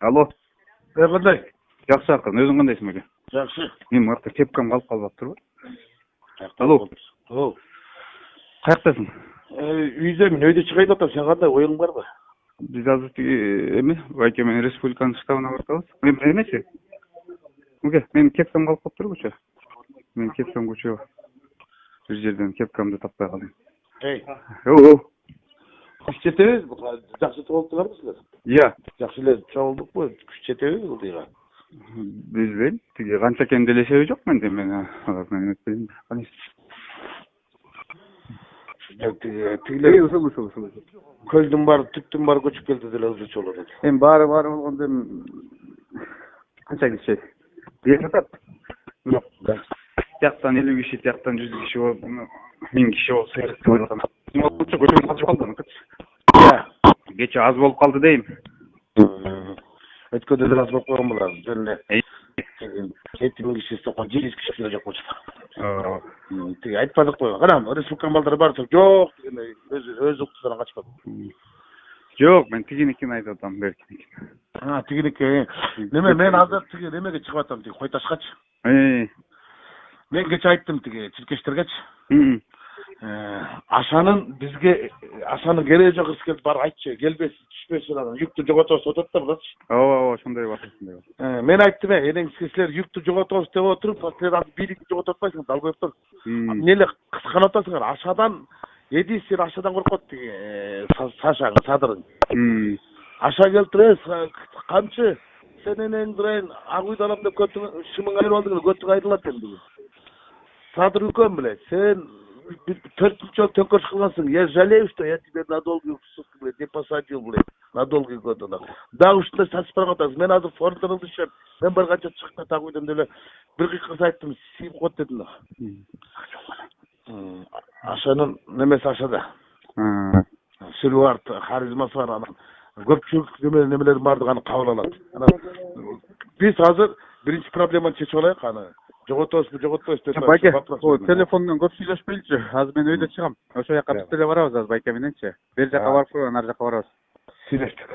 Алло. Кандай? Жакшы акын. Өзүң кандайсың эке? Жакшы. Мен марта кепкам калып калбаптырбы? Алло. О. Каяктасың? Үйдемин, өйдө чыгайын атам. Сен кандай оюң барбы? Биз азыр тиги эме, байке менен республиканын штабына баратабыз. Мен эмечи? Муге, мен кепкам калып калыптырбычы? Мен кепкам көчө. Бир жерден кепкамды таппай калдым. О. Күч жетеби? Жакшы болуптурларбы силер? Иә. Жакшы эле чогулдукпу? Күч жетеби бул дыйга? Билбейм. Тиги канча экен делешеби жок менде. Мен эметпейм. Канис. Тигилер көлдүн баары, түптүн баары көчүп келди деле ызычы болот экен. Эми баары болгондо канча киши? Бир жатат. Тияктан 50 киши, тияктан 100 киши болуп, 1000 киши болсо керек деп ойлоп атам. Көчөм качып калды. Кече аз болуп калды дейм. Өткөндө деле аз болуп койгон булар. Жөн эле 7000 киши сокон 700 киши деле жок болчу. Тиги айтпадык кой. Карам, республиканын балдары бар деп жок дегенде өз уктусунан качып калды. Жок, мен тигиникин айтып атам, беркиники. Тигиники. Неме мен азыр тиги немеге чыгып атам, тиги Кой Ташкачы. Мен кече айттым тиги Чиркештергечи. Ашанын бизге ашанын кереги жок эскертип барып айтчы, келбес, түшпөсүн анан юкту жоготобуз деп атат да буларчы. Ооба, ошондой бар. Мен айттым, энең силер юкту жоготобуз деп отуруп, силер азыр бийликти жоготуп атпайсыңар, Далбоевдор. Эмне эле кысканып атасыңар? Ашадан эди силер ашадан коркот тиги Сашаң, Садырың. Аша келтирес, камчы сен энең дурайын ак үйдү алам деп көтүң шымың айрып алдың, көтүң айрылат эми. Садыр үкөм билет, сен 4 жол төңкөрүш кылгансың. Я жалею, что я тебе на долгий не посадил, блядь, на долгий год. Да ушундай сасып барган атасың. Мен азыр форумдан түшөм. Мен барганча чыкты так үйдөн деле бир кыйкыс айттым, сип кот дедим. Ашанын немеси ашада. Сүрү бар, харизмасы бар анан. Көпчүлүк немелер бардык аны кабыл алат. Биз азыр биринчи проблеманы чечип алайык аны. Жоготобузбу, жоготпойбузбу деп. Байке, телефондон көп сүйлөшпөйлүчү. Азыр мен өйдө чыгам. Ошо жака биз деле барабыз азыр байке мененчи. Бер жака барып койгон, ар жака барабыз. Сүйлөштүк.